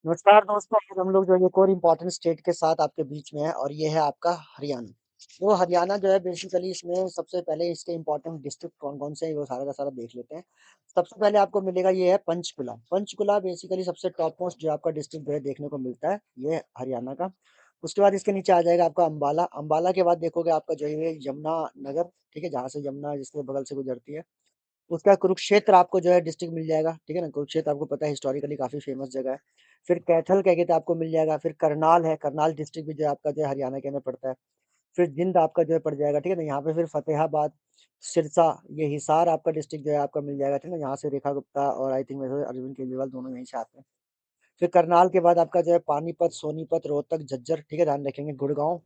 नमस्कार दोस्तों, आज हम लोग जो है एक और इम्पोर्टेंट स्टेट के साथ आपके बीच में है और ये है आपका हरियाणा। तो हरियाणा जो है बेसिकली इसमें सबसे पहले इसके इम्पोर्टेंट डिस्ट्रिक्ट कौन-कौन से हैं वो सारा का सारा देख लेते हैं। सबसे पहले आपको मिलेगा ये है पंचकुला। पंचकुला बेसिकली सबसे टॉप मोस्ट जो आपका डिस्ट्रिक्ट जो है देखने को मिलता है, ये है हरियाणा का। उसके बाद इसके नीचे आ जाएगा आपका अम्बाला। अम्बाला के बाद देखोगे आपका जो है यमुनानगर, ठीक है? जहाँ से यमुना जिसके बगल से गुजरती है। उसका कुरुक्षेत्र आपको जो है डिस्ट्रिक्ट मिल जाएगा, ठीक है ना? कुरुक्षेत्र आपको पता है हिस्टोरिकली काफ़ी फेमस जगह है। फिर कैथल क्या कहते हैं आपको मिल जाएगा, फिर करनाल है, करनाल डिस्ट्रिक्ट भी जो है आपका जो है हरियाणा के अंदर पड़ता है। फिर जिंद आपका जो है पड़ जाएगा, ठीक है ना? यहाँ पे फिर फतेहाबाद, सिरसा, ये हिसार आपका डिस्ट्रिक्ट जो है आपका मिल जाएगा, ठीक है ना? यहाँ से रेखा गुप्ता और आई थिंक वैसे अरविंद केजरीवाल दोनों यहीं से आते हैं। फिर करनाल के बाद आपका जो है पानीपत, सोनीपत, रोहतक, झज्जर, ठीक है? ध्यान रखेंगे, गुड़गाँव,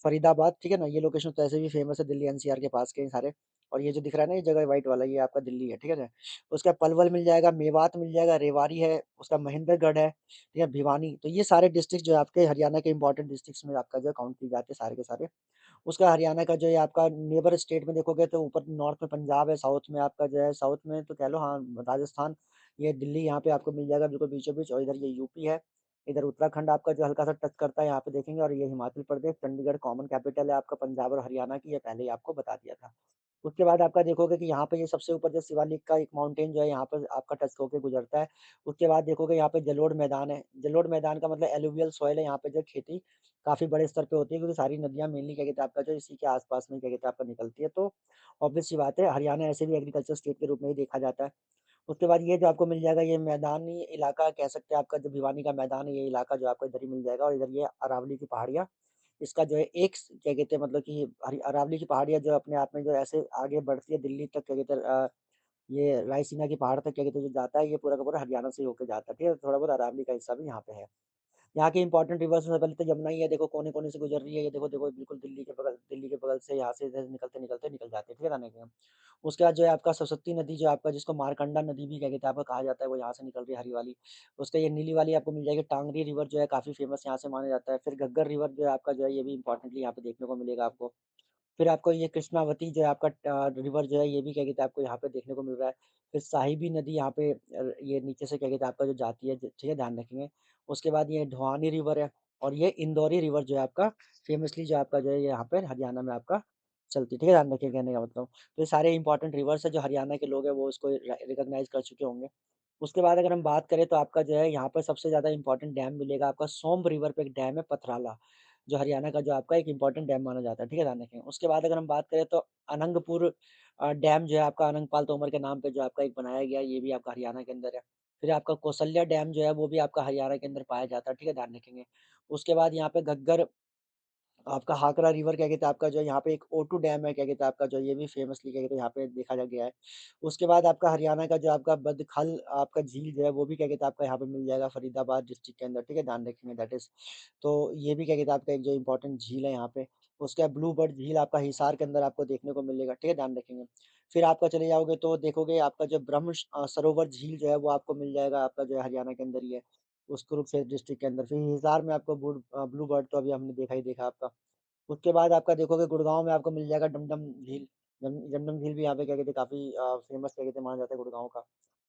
फरीदाबाद, ठीक है ना? ये लोकेशन तो ऐसे भी फेमस है दिल्ली एनसीआर के पास के हैं सारे। और ये जो दिख रहा है ना ये जगह व्हाइट वाला ये आपका दिल्ली है, ठीक है ना? उसका पलवल मिल जाएगा, मेवात मिल जाएगा, रेवाड़ी है, उसका महेंद्रगढ़ है, ठीक है? भिवानी, तो ये सारे डिस्ट्रिक्ट जो है आपके हरियाणा के इंपॉर्टेंट डिस्ट्रिक्ट्स में आपका जो है काउंट किए जाते हैं सारे के सारे। उसका हरियाणा का जो है आपका नेबर स्टेट में देखोगे तो ऊपर नॉर्थ में पंजाब है, साउथ में आपका जो है साउथ में तो कह लो हाँ, राजस्थान, ये दिल्ली यहाँ पे आपको मिल जाएगा बिल्कुल बीचों-बीच और इधर ये यूपी है। इधर उत्तराखंड आपका जो हल्का-सा टच करता है यहाँ पे देखेंगे और ये हिमाचल प्रदेश, चंडीगढ़ कॉमन कैपिटल है आपका पंजाब और हरियाणा की, ये पहले ही आपको बता दिया था। उसके बाद आपका देखोगे कि यहाँ पे ये सबसे ऊपर जो शिवालिक का एक माउंटेन जो है यहाँ पर आपका टच होके गुजरता है। उसके बाद देखोगे यहाँ पे जलोढ़ मैदान है। जलोढ़ मैदान का मतलब एलुवियल सॉइल है यहाँ पे जो खेती काफ़ी बड़े स्तर पे होती है क्योंकि सारी नदियाँ मेनली क्या कहते हैं आपका जो इसी के आस-पास में क्या कहते हैं आपका निकलती है। तो ऑब्वियस सी बात है हरियाणा ऐसे भी एग्रीकल्चर स्टेट के रूप में ही देखा जाता है। उसके बाद ये जो आपको मिल जाएगा ये मैदानी इलाका कह सकते हैं आपका जो भिवानी का मैदान है ये इलाका जो आपको इधर ही मिल जाएगा और इधर ये अरावली की पहाड़ियाँ। इसका जो है एक क्या कहते हैं मतलब कि अरावली की पहाड़ियाँ जो अपने आप में जो ऐसे आगे बढ़ती है दिल्ली तक क्या कहते हैं ये रायसीना की पहाड़ तक क्या कहते हैं जो जाता है ये पूरा का पूरा हरियाणा से ही होके जाता है, ठीक है? थोड़ा बहुत अरावली का हिस्सा भी यहाँ पे है। यहाँ के इंपॉर्टेंट रिवर्स सबसे पहले तो यमुना ही है, देखो कोने-कोने से गुजर रही है, ये देखो बिल्कुल दिल्ली के बगल से यहाँ से इधर निकलते-निकलते निकल जाते हैं, ठीक है ना? नहीं, उसके बाद जो है आपका सरस्वती नदी जो आपका जिसको मारकंडा नदी भी क्या कहते हैं आपका कहा जाता है, वो यहाँ से निकल रही है हरी वाली। उसका ये नीली वाली आपको मिल जाएगी, टांगरी रिवर जो है काफ़ी फेमस यहाँ से माना जाता है। फिर घग्गर रिवर जो है आपका जो है ये भी इंपॉर्टेंटली यहाँ पे देखने को मिलेगा आपको। फिर आपको ये कृष्णावती जो है आपका रिवर जो है ये भी क्या कहते हैं आपको यहाँ पे देखने को मिल रहा है। फिर साहिबी नदी यहाँ पे ये नीचे से क्या कहते हैं आपका जो जाती है ठीक है ध्यान रखेंगे। उसके बाद ये ढुआनी रिवर है और ये इंदौरी रिवर जो है आपका फेमसली जो आपका जो है ये यहाँ पे हरियाणा में आपका चलती है, ठीक है ध्यान रखिए कहने का मतलब। तो ये सारे इंपॉर्टेंट रिवर्स है जो हरियाणा के लोग हैं वो इसको रिकॉग्नाइज़ कर चुके होंगे। उसके बाद अगर हम बात करें तो आपका जो है यहाँ पर सबसे ज़्यादा इंपॉर्टेंट डैम मिलेगा आपका सोम्ब रिवर पे एक डैम है पथराला, जो हरियाणा का जो आपका एक इंपॉर्टेंट डैम माना जाता है, ठीक है ध्यान रखें। उसके बाद अगर हम बात करें तो अनंगपुर डैम जो है आपका अनंगपाल तोमर के नाम पे जो आपका एक बनाया गया है, ये भी आपका हरियाणा के अंदर है। फिर आपका कौशल्या डैम जो है वो भी आपका हरियाणा के अंदर पाया जाता है, ठीक है ध्यान रखेंगे। उसके बाद यहाँ पे घग्गर आपका हाकरा रिवर क्या कहते हैं आपका जो है यहाँ पे एक O2 डैम है क्या कहते हैं आपका जो ये भी फेमसली क्या कहते हैं यहाँ पे देखा जा गया है। उसके बाद आपका हरियाणा का जो आपका बदखल आपका झील जो है वो भी क्या कहते हैं आपका यहाँ पे मिल जाएगा फरीदाबाद डिस्ट्रिक्ट के अंदर, ठीक है? ध्यान रखेंगे दैट इज़। तो ये भी क्या कहते हैं आपका एक जो इम्पोर्टेंट झील है यहाँ पे। उसके बाद ब्लू बर्ड झील आपका हिसार के अंदर आपको देखने को मिलेगा, ठीक है? ध्यान रखेंगे। फिर आपका चले जाओगे तो देखोगे आपका जो सरोवर झील जो है वो आपको मिल जाएगा आपका जो है हरियाणा के अंदर ही है, उस कुरुक्षेत्र डिस्ट्रिक्ट के अंदर। फिर हिसार में आपको ब्लू बर्ड तो अभी हमने देखा ही देखा आपका। उसके बाद आपका देखोगे गुड़गाँव में आपको मिल जाएगा डमडम झील। डमडम झील भी यहाँ पे क्या कहते हैं काफ़ी फ़ेमस क्या कहते हैं माना जाता है गुड़गाँव का।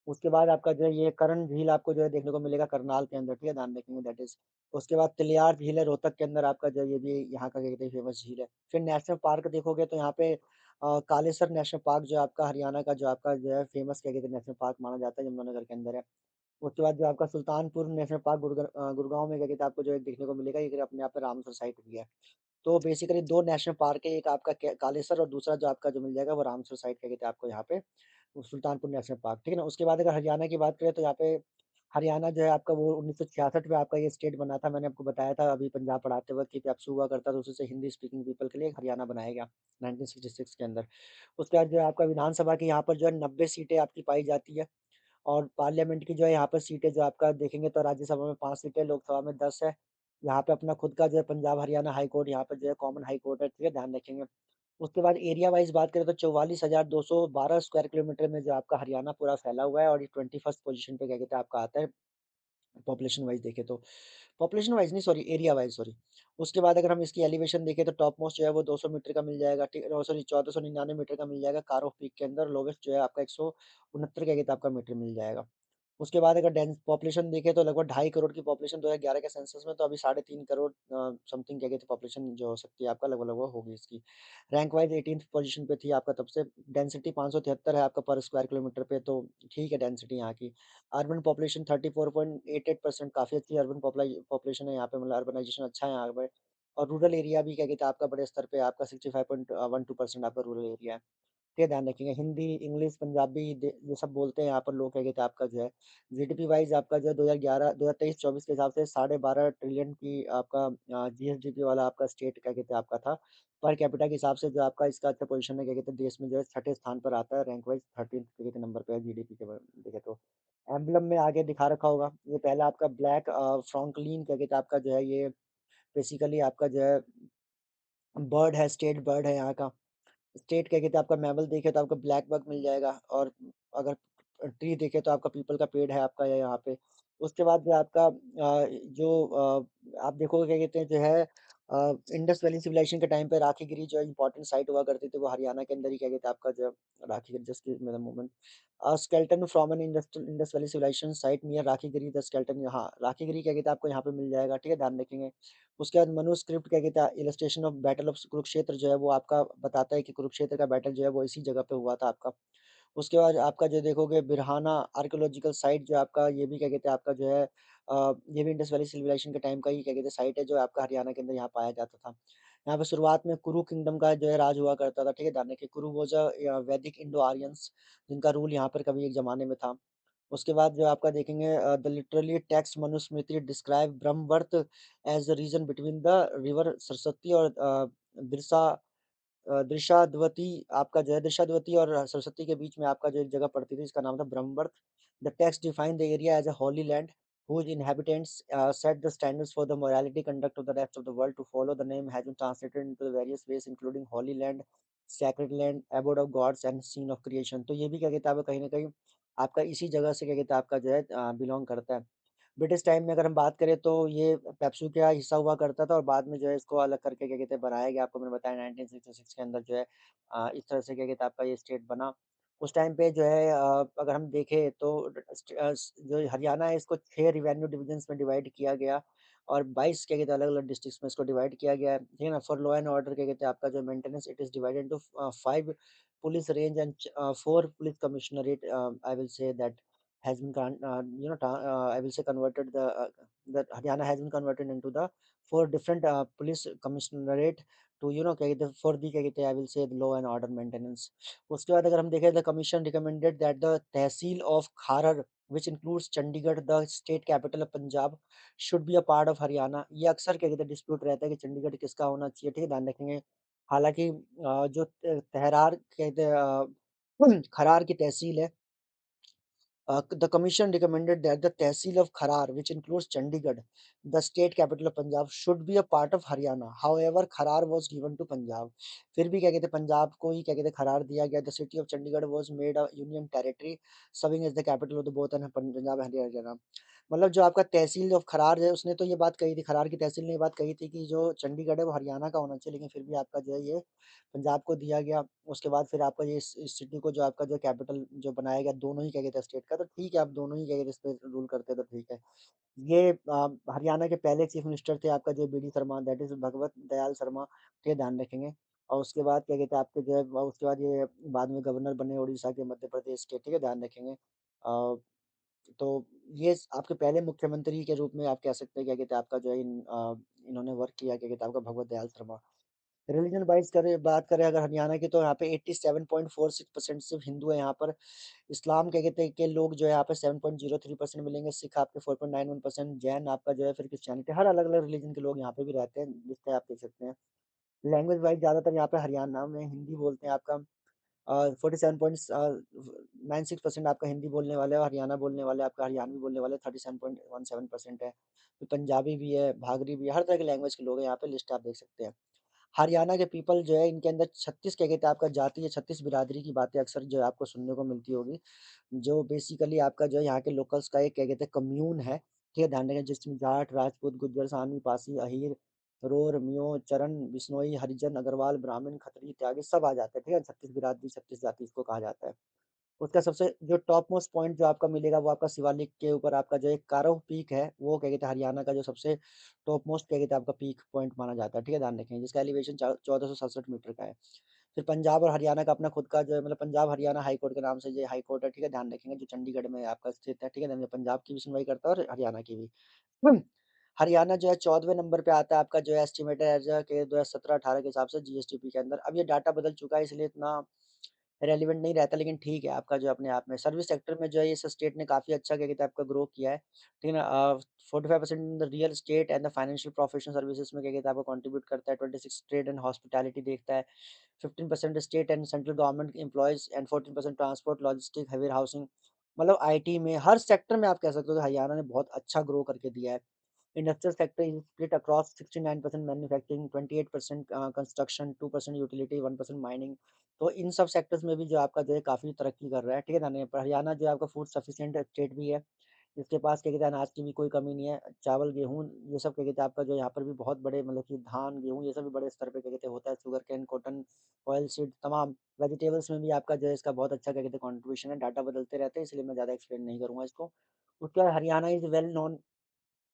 उसके बाद आपका जो है ये कर्ण झील आपको जो है देखने को मिलेगा करनाल के अंदर, ठीक है? ध्यान रखेंगे दैट इज़। उसके बाद तिलियार झील है रोहतक के अंदर आपका जो है ये भी यहाँ का क्या कहते हैं फ़ेमस झील है। फिर नेशनल पार्क देखोगे तो यहाँ पे कालेसर नेशनल पार्क जो है आपका हरियाणा का जो आपका जो है फ़ेमस क्या कहते हैं नेशनल पार्क माना जाता है यमुनानगर के अंदर है। उसके बाद जो आपका सुल्तानपुर नेशनल पार्क गुड़गाँव में क्या कहते हैं आपको जो है देखने को मिलेगा, ये अपने आप में रामसर साइट भी है। तो बेसिकली 2 नेशनल पार्क है, एक आपका कै कालेसर और दूसरा जो आपका जो मिल जाएगा वो रामसर साइड क्या कहते हैं आपको यहाँ पे वो सुल्तानपुर नेशनल पार्क, ठीक है ना? उसके बाद अगर हरियाणा की बात करें तो यहाँ पे हरियाणा जो है आपका वो 1966 में आपका ये स्टेट बना था। मैंने आपको बताया था अभी पंजाब पढ़ाते वक़्त कि पेप्सू हुआ करता था, उसी से हिंदी स्पीकिंग पीपल के लिए हरियाणा बनाया गया 1966 के अंदर। उसके बाद जो है आपका विधानसभा की यहाँ पर जो है 90 सीटें आपकी पाई जाती है। और पार्लियामेंट की जो है यहाँ पर सीटें जो आपका देखेंगे तो राज्यसभा में 5 सीटें, लोकसभा में 10 है। यहाँ पे अपना खुद का जो है पंजाब हरियाणा हाई कोर्ट यहाँ पे जो है कॉमन हाई कोर्ट है, ठीक है? ध्यान रखेंगे। उसके बाद एरिया वाइज़ बात करें तो 44,212 स्क्वायर किलोमीटर में जो आपका हरियाणा पूरा फैला हुआ है और ये 21st पोज़ीशन पे क्या कहते हैं आपका आता है, पॉपुलेशन वाइज़ देखें तो। पॉपुलेशन वाइज़ नहीं सॉरी एरिया वाइज़ सॉरी। उसके बाद अगर हम इसकी एलिवेशन देखें तो टॉप मोस्ट जो है वो 200 मीटर का मिल जाएगा, ठीक सॉरी 1499 मीटर का मिल जाएगा कारो पीक के अंदर, लोवेस्ट जो है आपका 169 क्या कहते हैं आपका मीटर मिल जाएगा। उसके बाद अगर डेंस पॉपुलेशन देखें तो लगभग 2.5 करोड़ की पॉपुलेशन 2011 के सेंसस में, तो अभी 3.5 करोड़ समथिंग क्या कहते हैं पॉपुलेशन जो हो सकती है आपका लगभग-लगभग होगी इसकी। रैंक वाइज़ 18th पोज़ीशन पे थी आपका तब से। डेंसिटी 573 है आपका पर स्क्वायर किलोमीटर पे, तो ठीक है डेंसिटी यहाँ की। अर्बन पॉपुलेशन 34.88% काफ़ी अच्छी अर्बन पॉपुलेशन है यहाँ पे, मतलब अर्बनाइज़ेशन अच्छा है यहाँ पे। और रूरल एरिया भी क्या कहते हैं आपका बड़े स्तर पे आपका 65.12% आपका रूरल एरिया है। ये ध्यान रखिएगा। हिंदी, इंग्लिश, पंजाबी ये सब बोलते हैं यहाँ पर लोग क्या कहते हैं आपका जो है जीडीपी वाइज़ आपका जो है 2023-24 के हिसाब से 12.5 ट्रिलियन की आपका जीएसडीपी वाला आपका स्टेट क्या कहते हैं आपका था। पर कैपिटा के हिसाब से जो आपका इसका अच्छा पोज़ीशन है क्या कहते हैं देश में जो है छठे स्थान पर आता है रैंक वाइज़ 13th क्या कहते हैं नंबर पे है जीडीपी के देखें तो। एम्ब्लम में आगे दिखा रखा होगा। ये पहला आपका ब्लैक फ्रॉन्कलिन क्या कहते हैं आपका जो है ये बेसिकली आपका जो है बर्ड है, स्टेट बर्ड है यहाँ का। स्टेट क्या कहते हैं आपका मैमल देखे तो आपको ब्लैक बक मिल जाएगा और अगर ट्री देखे तो आपका पीपल का पेड़ है आपका यहाँ पे। उसके बाद जो आपका आप देखोगे क्या कहते हैं जो है इंडस वैली सिविलाइजेशन के टाइम पे राखीगिरी जो इम्पोर्टेंट साइट हुआ करती थी वो हरियाणा के अंदर ही क्या कहते हैं आपका जो है Rakhigarhi just give me the moment. Skeleton from an Indus valley civilisation site near Rakhigarhi the skeleton हाँ, राखीगिरी क्या कहते हैं आपको यहाँ पे मिल जाएगा, ठीक है? ध्यान रखेंगे। उसके बाद मनुस्क्रिप्ट क्या कहता है illustration of battle of Kurukshetra जो है वो आपका बताता है कि कुरुक्षेत्र का बैटल जो है वो इसी जगह पे हुआ था आपका। उसके बाद आपका जो देखोगे बिरहाना आर्कियोलॉजिकल साइट जो आपका ये भी क्या कहते हैं आपका जो है ये भी इंडस वैली सिविलाइजेशन के टाइम का ही क्या कहते हैं साइट है जो आपका हरियाणा के अंदर यहाँ पाया जाता था। यहाँ पे शुरुआत में कुरु किंगडम का जो है राज हुआ करता था, ठीक है? ध्यान रखिए कुरु वाज़ वैदिक इंडो आर्यंस जिनका रूल यहाँ पर कभी एक ज़माने में था। उसके बाद जो आपका देखेंगे the literally text Manusmriti describe Brahmavarta as the region between the river Saraswati और बिरसा दृशाद्वती आपका जो है दृशाद्वती और सरस्वती के बीच में आपका जो एक जगह पड़ती थी, इसका नाम था Brahmavarta. The text define the area as a Holi land whose inhabitants set the standards for the morality conduct of the rest of the world to follow. The name has been translated into the various ways including holy land, sacred land, abode of gods and scene of creation. तो ये भी क्या कहता है आपका कहीं न कहीं आपका इसी जगह से क्या कहता है आपका जो है बिलॉन्ग करता है। ब्रिटिश टाइम में अगर हम बात करें तो ये पेप्सू का हिस्सा हुआ करता था और बाद में जो है इसको अलग करके क्या कहते हैं बनाया गया। आपको मैंने बताया 1966 के अंदर जो है इस तरह से क्या कहते हैं आपका ये स्टेट बना। उस टाइम पे जो है अगर हम देखें तो जो हरियाणा है इसको 6 रेवेन्यू डिविजन्स में डिवाइड किया गया और 22 क्या कहते हैं अलग-अलग डिस्ट्रिक्ट्स में इसको डिवाइड किया गया है। ठीक है ना? फॉर लॉ एंड ऑर्डर क्या कहते हैं आपका जो maintenance it is divided into 5 police range and 4 police commissionerate I will say that has been I will say converted the Haryana has been converted into the four different police commissionerate to क्या कहते हैं for the क्या कहते हैं I will say the law and order maintenance। उसके बाद अगर हम देखें the commission recommended that the tehsil of खारर which includes Chandigarh the state capital of Punjab should be a part of Haryana. ये अक्सर क्या कहते हैं डिस्प्यूट रहता है कि चंडीगढ़ किसका होना चाहिए, ठीक है ध्यान रखेंगे। हालांकि जो तहरार कहते हैं खरार की तहसील है the commission recommended that the Tehsil of Kharar, which includes Chandigarh, the state capital of Punjab, should be a part of Haryana. However, Kharar was given to Punjab. फिर भी क्या कहते हैं पंजाब को ही क्या कहते हैं खरार दिया गया। The city of Chandigarh was made a union territory, serving as the capital of the both and Punjab and Haryana. मतलब जो आपका तहसील ऑफ खरार है उसने तो ये बात कही थी, खरार की तहसील ने ये बात कही थी कि जो चंडीगढ़ है वो हरियाणा का होना चाहिए, लेकिन फिर भी आपका जो है ये पंजाब को दिया गया। उसके बाद फिर आपका ये इस सिटी को जो आपका जो कैपिटल जो बनाया गया दोनों ही क्या कहते हैं स्टेट का, तो ठीक है आप दोनों ही क्या कहते हैं इस पे रूल करते हैं तो ठीक है। ये हरियाणा के पहले चीफ मिनिस्टर थे आपका जो BD Sharma that is Bhagwat Dayal Sharma, ये ध्यान रखेंगे। और उसके बाद क्या कहते हैं आपके जो है उसके बाद ये बाद में गवर्नर बने उड़ीसा के, मध्य प्रदेश के, ठीक है ध्यान रखेंगे। तो ये आपके पहले मुख्यमंत्री के रूप में आप कह सकते हैं क्या कहते हैं आपका जो है इन्होंने वर्क किया क्या कहते हैं आपका भगवत दयाल शर्मा। रिलीजन वाइज़ करें बात करें अगर हरियाणा की तो यहाँ पे 87.46% सिर्फ़ हिंदू है यहाँ पर। इस्लाम क्या कहते हैं कि लोग जो है यहाँ पे 7.03% मिलेंगे, सिख आपके 4.91%, जैन आपका जो है फिर क्रिश्चियनिटी हर अलग-अलग रिलीजन के लोग यहाँ पे भी रहते हैं, जिससे आप देख सकते हैं। लैंग्वेज वाइज़ ज़्यादातर यहाँ पे हरियाणा में हिंदी बोलते हैं आपका 47.96% आपका हिंदी बोलने वाले हैं और हरियाणा बोलने वाले आपका हरियाणवी बोलने वाले 37.17% है। फिर पंजाबी भी है, भागरी भी है, हर तरह के लैंग्वेज के लोग हैं यहाँ पे लिस्ट आप देख सकते हैं। हरियाणा के पीपल जो है इनके अंदर 36 क्या कहते हैं आपका जाति या 36 बिरादरी की बातें अक्सर जो है आपको सुनने को मिलती होगी। जो बेसिकली आपका जो है यहाँ के लोकल्स का एक क्या कहते हैं कम्यून है, ठीक है? ध्यान रखें जिसमें जाट, राजपूत, गुज्जर, सानी, पासी, अहीर, रोर, मियो, चरण, बिश्नोई, हरिजन, अग्रवाल, ब्राह्मण, खत्री, त्यागी सब आ जाते हैं, ठीक है? 36 बिरादरी, 36 जाति इसको कहा जाता है। उसका सबसे जो टॉप मोस्ट पॉइंट जो आपका मिलेगा वो आपका शिवालिक के ऊपर आपका जो एक कारो पीक है, वो क्या कहते हैं हरियाणा का जो सबसे टॉप मोस्ट क्या कहते हैं आपका पीक पॉइंट माना जाता है, ठीक है? ध्यान रखें जिसका एलिवेशन 1467 मीटर का है। फिर पंजाब और हरियाणा का अपना खुद का जो है मतलब पंजाब हरियाणा हाई कोर्ट के नाम से ये हाई कोर्ट है, ठीक है? ध्यान रखेंगे जो चंडीगढ़ में आपका स्थित है, ठीक है? ध्यान पंजाब की भी सुनवाई करता है और हरियाणा की भी। हरियाणा जो है 14वें नंबर पे आता है आपका जो है एस्टिमेटेड एज़ के 2017-18 के हिसाब से जीएसडीपी के अंदर। अब ये डाटा बदल चुका है इसलिए इतना रेलेवेंट नहीं रहता लेकिन ठीक है आपका जो अपने आप में सर्विस सेक्टर में जो है इस स्टेट ने काफ़ी अच्छा क्या कहते हैं आपका ग्रो किया है, ठीक है ना? 45% in the real estate and the financial professional services में क्या कहते हैं आपको कंट्रीब्यूट करता है, 26 ट्रेड एंड हॉस्पिटैलिटी देखता है, 15% state and central government employees and 14% transport, logistic, heavy housing मतलब आईटी में हर सेक्टर में आप कह सकते हो कि हरियाणा ने बहुत अच्छा ग्रो करके दिया है। Industrial sector is split across 69% manufacturing, 28% construction, 2% utility, 1% mining. तो इन सब सेक्टर्स में भी जो आपका जो है काफ़ी तरक्की कर रहा है, ठीक है ना? पर हरियाणा जो है आपका फूड सफिशिएंट स्टेट भी है। इसके पास क्या कहते हैं अनाज की भी कोई कमी नहीं है। चावल, गेहूँ ये सब क्या कहते हैं आपका जो यहाँ पर भी बहुत बड़े मतलब कि धान, गेहूँ ये सब भी बड़े स्तर पे क्या कहते हैं होता है। शुगरकेन, कॉटन, ऑयल सीड तमाम वेजिटेबल्स में भी आपका जो है इसका बहुत अच्छा क्या कहते हैं कंट्रीब्यूशन है। डाटा बदलते रहते हैं इसलिए मैं ज़्यादा एक्सप्लेन नहीं करूँगा इसको। उसके बाद Haryana is well known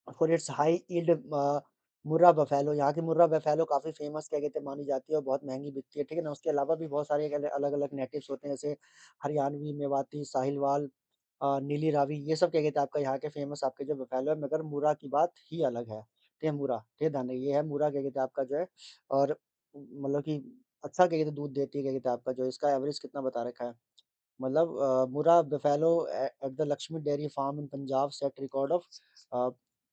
for its high yield Murrah buffalo यहाँ की मुर्रा बफेलो काफ़ी फ़ेमस क्या कहते हैं मानी जाती है और बहुत महँगी बिकती है, ठीक है ना? उसके अलावा भी बहुत सारे अलग-अलग नेटिव्स होते हैं जैसे हरियाणवी, मेवाती, साहिलवाल नीली रावी ये सब क्या कहते हैं आपका यहाँ के फ़ेमस आपके जो बफेलो है मगर मुर्रा की बात ही अलग है। मुर्रा, ठीक है ध्यान रखिए ये है मुर्रा क्या कहते हैं आपका जो है और मतलब कि अच्छा क्या कहते हैं दूध देती है क्या कहते हैं आपका जो इसका एवरेज कितना बता रखा है। मतलब Murrah buffalo at the Lakshmi dairy farm in Punjab set record of a,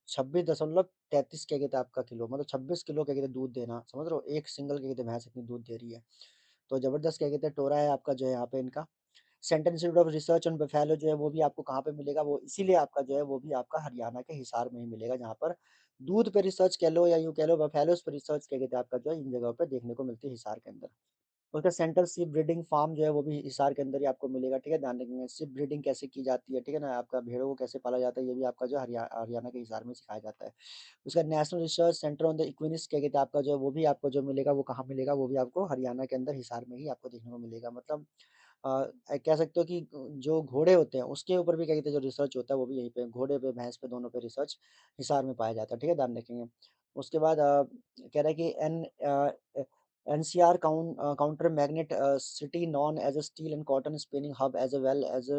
26.33 क्या कहते हैं आपका किलो मतलब 26 किलो क्या कहते हैं दूध देना, समझ रहे हो? एक सिंगल क्या कहते हैं भैंस इतनी दूध दे रही है। तो ज़बरदस्त क्या कहते हैं टोरा है आपका जो है यहाँ पे इनका। Central institute of research on buffalo जो है वो भी आपको कहाँ पे मिलेगा? वो इसीलिए आपका जो है वो भी आपका हरियाणा के हिसार में ही मिलेगा जहाँ पर दूध पे रिसर्च कह लो या यूँ कह लो बुफ़ैलोज़ पे रिसर्च क्या कहते हैं आपका जो है इन जगहों पे देखने को मिलती है हिसार के अंदर। उसका सेंट्रल शिप ब्रीडिंग फार्म जो है वो भी हिसार के अंदर ही आपको मिलेगा, ठीक है? ध्यान रखिएगा शिप ब्रीडिंग कैसे की जाती है, ठीक है ना? आपका भेड़ों को कैसे पाला जाता है, ये भी आपका जो हरियाणा के हिसार में सिखाया जाता है। उसका national research centre on the equines क्या कहते हैं आपका जो है वो भी आपको जो मिलेगा वो कहाँ मिलेगा? वो भी आपको हरियाणा के अंदर हिसार में ही आपको देखने को मिलेगा। मतलब कह सकते हो कि जो घोड़े होते हैं उसके ऊपर भी क्या कहते हैं जो रिसर्च होता है वो भी यहीं पे घोड़े पे, भैंस पे दोनों पे रिसर्च हिसार में पाया जाता है, ठीक है? ध्यान रखेंगे। उसके बाद कह रहा है कि NCR counter magnet city known as a steel and cotton spinning hub as well as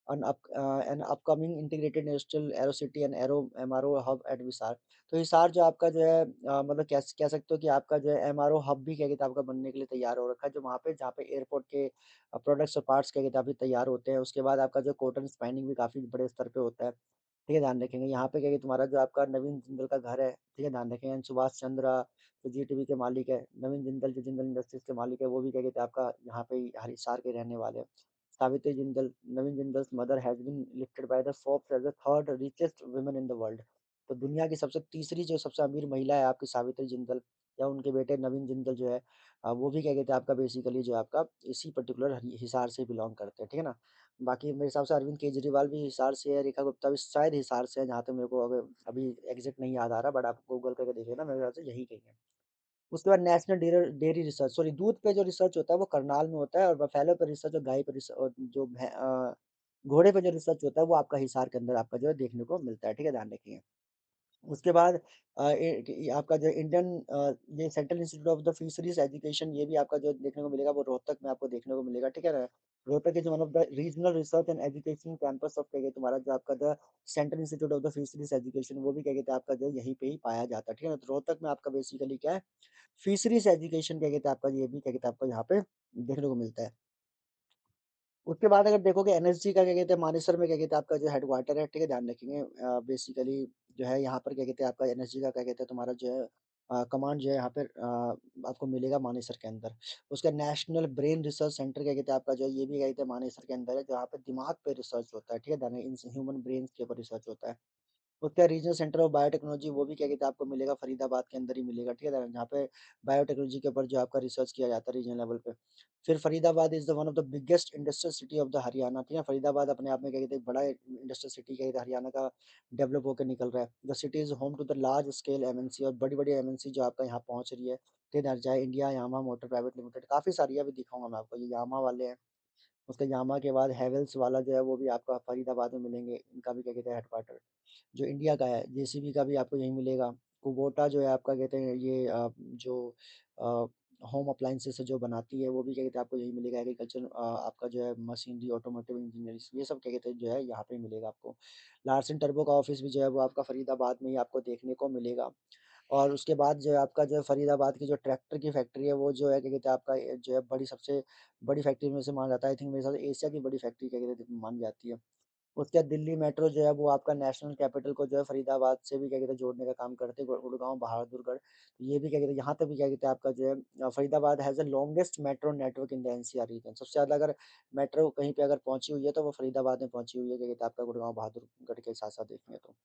an upcoming integrated industrial aero city and aero MRO hub at Hisar. तो हिसार जो आपका जो है मतलब कह सकते हो कि आपका जो है एमआरओ हब भी क्या कहते हैं आपका बनने के लिए तैयार हो रखा है जो वहाँ पे जहाँ पे एयरपोर्ट के प्रोडक्ट्स और पार्ट्स क्या कहते हैं अभी तैयार होते हैं। उसके बाद आपका जो कॉटन स्पाइनिंग भी काफ़ी बड़े स्तर पे होता है। ठीक है, ध्यान रखेंगे। यहाँ पे क्या है कि तुम्हारा जो आपका नवीन जिंदल का घर है, ठीक है, ध्यान रखेंगे। एंड सुभाष चंद्रा जो जीटीवी के मालिक है, नवीन जिंदल जो जिंदल इंडस्ट्रीज के मालिक है, वो भी क्या कहते हैं आपका यहाँ पे ही हिसार के रहने वाले हैं। Savitri Jindal, Naveen Jindal's mother has been lifted by the Forbes as the third richest woman in the world. तो दुनिया की सबसे तीसरी जो सबसे अमीर महिला है आपकी सावित्री जिंदल या उनके बेटे नवीन जिंदल जो है वो भी क्या कहते हैं आपका बेसिकली जो है आपका इसी पर्टिकुलर हिसार से बिलॉन्ग करते हैं, ठीक है ना? बाकी मेरे हिसाब से अरविंद केजरीवाल भी हिसार से है, रेखा गुप्ता भी शायद हिसार से है, जहाँ तक मेरे को अगर अभी एग्ज़ैक्ट नहीं याद आ रहा, बट आप गूगल करके देख लेना, मेरे हिसाब से यही कहीं है। उसके बाद नेशनल डेयरी रिसर्च सॉरी दूध पे जो रिसर्च होता है वो करनाल में होता है और बफेलो पे रिसर्च और गाय पे घोड़े पे जो रिसर्च होता है वो आपका हिसार के अंदर आपका जो है देखने को मिलता है, ठीक है? ध्यान रखिए। उसके बाद आपका जो इंडियन ये central institute of the fisheries education ये भी आपका जो देखने को मिलेगा वो रोहतक में आपको देखने को मिलेगा, ठीक है ना? Rohtak is one of the regional research and education campus of क्या कहते हैं तुम्हारा जो आपका the central institute of the fisheries education वो भी क्या कहते हैं आपका जो यहीं पे ही पाया जाता है, ठीक है ना? तो रोहतक में आपका बेसिकली क्या है फिशरीज एजुकेशन क्या कहते हैं आपका ये भी क्या कहते हैं आपको यहाँ पे देखने को मिलता है। उसके बाद अगर देखोगे एनएसजी का क्या कहते हैं मानेसर में क्या कहते हैं आपका जो हेडक्वार्टर है, ठीक है? ध्यान रखेंगे बेसिकली जो है यहाँ पर क्या कहते हैं आपका एनएसजी का क्या कहते हैं तुम्हारा जो है कमांड जो है यहाँ पे आपको मिलेगा मानेसर के अंदर। उसका नेशनल ब्रेन रिसर्च सेंटर क्या कहते हैं आपका जो है ये भी क्या कहते हैं मानेसर के अंदर है जहाँ पे दिमाग पे रिसर्च होता है, ठीक है? ध्यान इन ह्यूमन ब्रेन के ऊपर रिसर्च होता है। उसका रीजनल सेंटर ऑफ बायोटेक्नोलॉजी वो भी क्या कहते हैं आपको मिलेगा फरीदाबाद के अंदर ही मिलेगा, ठीक है? जहाँ पे बायोटेक्नोलॉजी के ऊपर जो आपका रिसर्च किया जाता है रीजनल लेवल पे। फिर Faridabad is the one of the biggest industrial city of the Haryana, ठीक है? फरीदाबाद अपने आप में क्या कहते हैं एक बड़ा इंडस्ट्रियल सिटी क्या कहते हैं हरियाणा का डेवलप होकर निकल रहा है। The city is home to the large scale MNC और बड़ी-बड़ी एमएनसी जो आपका यहाँ पहुँच रही है। ठीक है? चाहे India, Yamaha motor private limited काफ़ी सारी है, अभी दिखाऊँगा मैं आपको। ये यामाहा वाले हैं। उसके यामा के बाद हैवेल्स वाला जो है वो भी आपका फरीदाबाद में मिलेंगे, इनका भी क्या कहते हैं हेडक्वार्टर जो इंडिया का है, जेसीबी का भी आपको यहीं मिलेगा। कुबोटा जो है आपका कहते हैं ये जो अ, होम अप्लायंसेस जो बनाती है वो भी क्या कहते हैं आपको यहीं मिलेगा। एग्रीकल्चर आपका जो है मशीनरी, ऑटोमोटिव इंजीनियरिंग ये सब क्या कहते हैं जो है यहाँ पे मिलेगा आपको। लार्सन टर्बो का ऑफिस भी जो है वो आपका फरीदाबाद में ही आपको देखने को मिलेगा। और उसके बाद जो है आपका जो है फरीदाबाद की जो ट्रैक्टर की फैक्ट्री है वो जो है क्या कहते हैं आपका जो है बड़ी सबसे बड़ी फैक्ट्री में से माना जाता है। आई थिंक मेरे हिसाब से एशिया की बड़ी फैक्ट्री क्या कहते हैं मानी जाती है। उसके बाद दिल्ली मेट्रो जो है वो आपका नेशनल कैपिटल को जो है फरीदाबाद से भी क्या कहते हैं जोड़ने का काम करते हैं। गुड़गांव, बहादुरगढ़ ये भी क्या कहते हैं यहाँ तक भी क्या कहते हैं आपका जो है Faridabad has the longest metro network in the NCR region. सबसे ज़्यादा अगर मेट्रो कहीं पे अगर पहुंची हुई है तो वो फरीदाबाद में पहुंची हुई है क्या कहते हैं आपका गुड़गांव, बहादुरगढ़ के साथ साथ देखेंगे तो।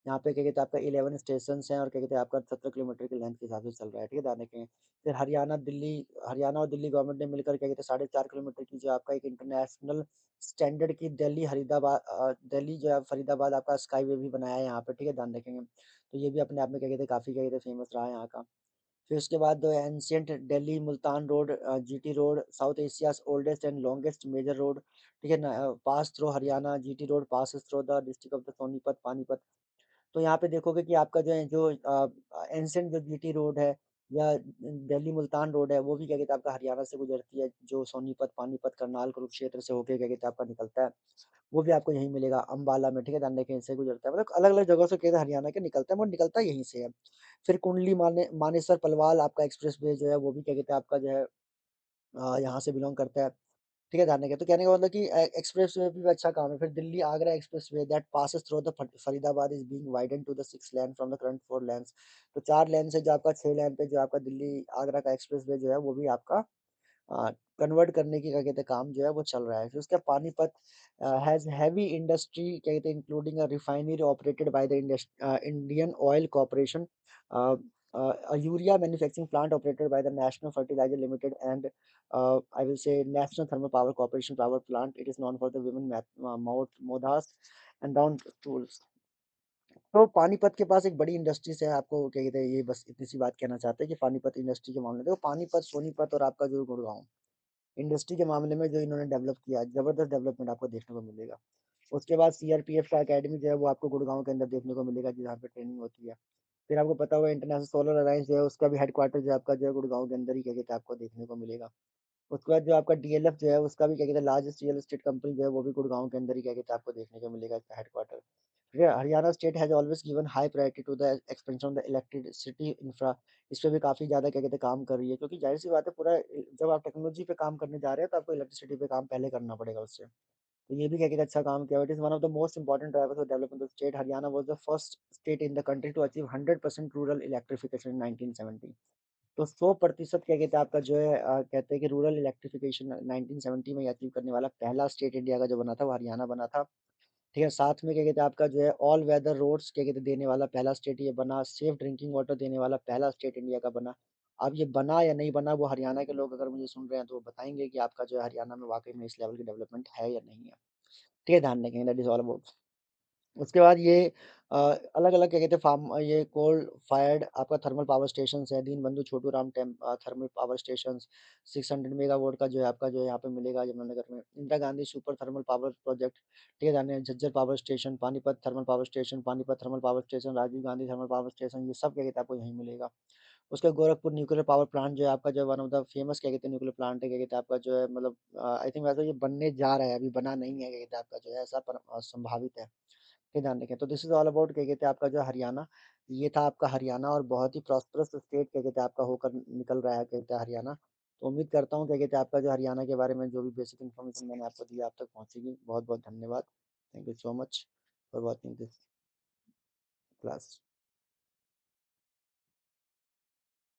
यहाँ पे क्या कहते हैं आपका 11 स्टेशंस हैं और क्या कहते हैं आपका 17 किलोमीटर की लेंथ के हिसाब से चल रहा है, ठीक है, जाने के। फिर हरियाणा और दिल्ली गवर्नमेंट ने मिलकर क्या कहते हैं 4.5 किलोमीटर की जो आपका एक इंटरनेशनल स्टैंडर्ड की दिल्ली जो है फरीदाबाद आपका स्काईवे भी बनाया है यहाँ पे, ठीक है, ध्यान रखेंगे। तो ये भी अपने आप में क्या कहते हैं काफ़ी क्या कहते हैं फेमस रहा है यहाँ का। फिर उसके बाद ancient Delhi Multan road, GT road, south Asia's oldest and longest major road, ठीक है ना, pass through Haryana. GT road pass through the district of the Sonipat, Panipat. तो यहाँ पे देखोगे कि आपका जो है जो एंशिएंट जो जीटी रोड है या दिल्ली मुल्तान रोड है वो भी क्या कहते हैं आपका हरियाणा से गुजरती है, जो सोनीपत, पानीपत, करनाल, कुरुक्षेत्र से होके क्या कहते हैं आपका निकलता है। वो भी आपको यहीं मिलेगा अम्बाला में, ठीक है, ध्यान रखें इससे गुजरता है। मतलब अलग अलग जगहों से कहते हैं हरियाणा के निकलता है, वो निकलता यहीं से है। फिर कुंडली मानेसर पलवाल आपका एक्सप्रेस वे जो है वो भी क्या कहते हैं आपका जो है यहाँ से बिलोंग करता है, ठीक है, ध्यान रखें। तो कहने का मतलब कि एक्सप्रेस वे भी अच्छा काम है। फिर Delhi Agra expressway that passes through the Faridabad is being widen to the 6 lane from the current 4 lanes. तो 4 लेन से जो आपका 6 लेन पे जो आपका दिल्ली आगरा का एक्सप्रेस वे जो है वो भी आपका कन्वर्ट करने की क्या कहते हैं काम जो है वो चल रहा है। फिर उसके बाद पानीपत हैज़ हेवी इंडस्ट्री क्या कहते हैं including a refinery operated by the Indian oil corporation, a urea manufacturing plant operated by the National Fertilizer Limited and I will say National Thermal Power Corporation power plant. It is known for the women mothas and down tools. तो पानीपत के पास एक बड़ी industries है, आपको क्या कहते हैं ये बस इतनी सी बात कहना चाहते हैं कि पानीपत इंडस्ट्री के मामले में देखो पानीपत, सोनीपत और आपका जो गुड़गाँव इंडस्ट्री के मामले में जो इन्होंने डेवलप किया है, ज़बरदस्त डेवलपमेंट आपको देखने को मिलेगा। उसके बाद सीआरपीएफ का अकेडमी जो है वो आपको गुड़गाँव के अंदर देखने को मिलेगा जहाँ पे ट्रेनिंग होती है। फिर आपको पता होगा इंटरनेशनल सोलर अलायंस जो है उसका भी हेडक्वार्टर जो है आपका जो है गुड़गाँव के अंदर ही क्या कहते हैं आपको देखने को मिलेगा। उसके बाद जो आपका डीएलएफ जो है उसका भी क्या कहते हैं लार्जेस्ट रियल एस्टेट कंपनी जो है वो भी गुड़गाँव के अंदर ही क्या कहते हैं आपको देखने को मिलेगा इसका हेडक्वार्टर। ठीक है, Haryana state has always given high priority to the expansion of the electricity infra. इस पे भी काफ़ी ज़्यादा क्या कहते हैं काम कर रही है क्योंकि ज़ाहिर-सी बात है पूरा जब आप टेक्नोलॉजी पे काम करने जा रहे हैं तो आपको इलेक्ट्रिसिटी पे काम पहले करना पड़ेगा उससे। तो ये भी क्या कहते हैं अच्छा काम किया। It is one of the most important drivers of development of state. Haryana was the first state in the country to achieve 100% rural electrification in 1970। तो 100% क्या कहते हैं आपका जो है कहते हैं कि रूरल इलेक्ट्रिफिकेशन 1970 में ही अचीव करने वाला पहला स्टेट इंडिया का जो बना था वो हरियाणा बना था। ठीक है, साथ में क्या कहते हैं आपका जो है ऑल वेदर रोड्स क्या कहते हैं देने वाला पहला स्टेट ये बना, सेफ ड्रिंकिंग वाटर देने वाला पहला स्टेट इंडिया का बना। अब ये बना या नहीं बना वो हरियाणा के लोग अगर मुझे सुन रहे हैं तो वो बताएँगे कि आपका जो है हरियाणा में वाक़ई में इस लेवल की डेवलपमेंट है या नहीं है। ठीक है, ध्यान रखेंगे दैट इज़ ऑल अबाउट। उसके बाद ये अलग-अलग क्या कहते हैं ये कोल फायर्ड आपका थर्मल पावर स्टेशंस है, Deenbandhu Chhoturam thermal power stations 600 megawatt का जो है आपका जो है यहाँ पे मिलेगा यमुनानगर में। Indira Gandhi super thermal power project, ठीक है, जाने Jhajjar power station, Panipat thermal power station, Panipat thermal power station, Rajiv Gandhi thermal power station, ये सब क्या कहते हैं आपको यहीं मिलेगा। उसके गोरखपुर न्यूक्लियर पावर प्लांट जो है आपका जो वन ऑफ द फेमस क्या कहते हैं न्यूक्लियर प्लांट है, क्या कहते हैं आपका जो है मतलब आई थिंक वैसे ये बनने जा रहा है, अभी बना नहीं है, क्या कहते हैं आपका जो है ऐसा संभावित है। ये ध्यान रखें। तो दिस इज़ ऑल अबाउट क्या कहते हैं आपका जो है हरियाणा। ये था आपका हरियाणा और बहुत ही प्रॉस्पेरस स्टेट क्या कहते हैं आपका होकर निकल रहा है क्या कहते हैं हरियाणा। तो उम्मीद करता हूँ क्या कहते हैं आपका जो हरियाणा के बारे में जो भी बेसिक इन्फॉर्मेशन मैंने आपको दी आप तक पहुँचेगी। बहुत-बहुत धन्यवाद। Thank you so much for watching this class.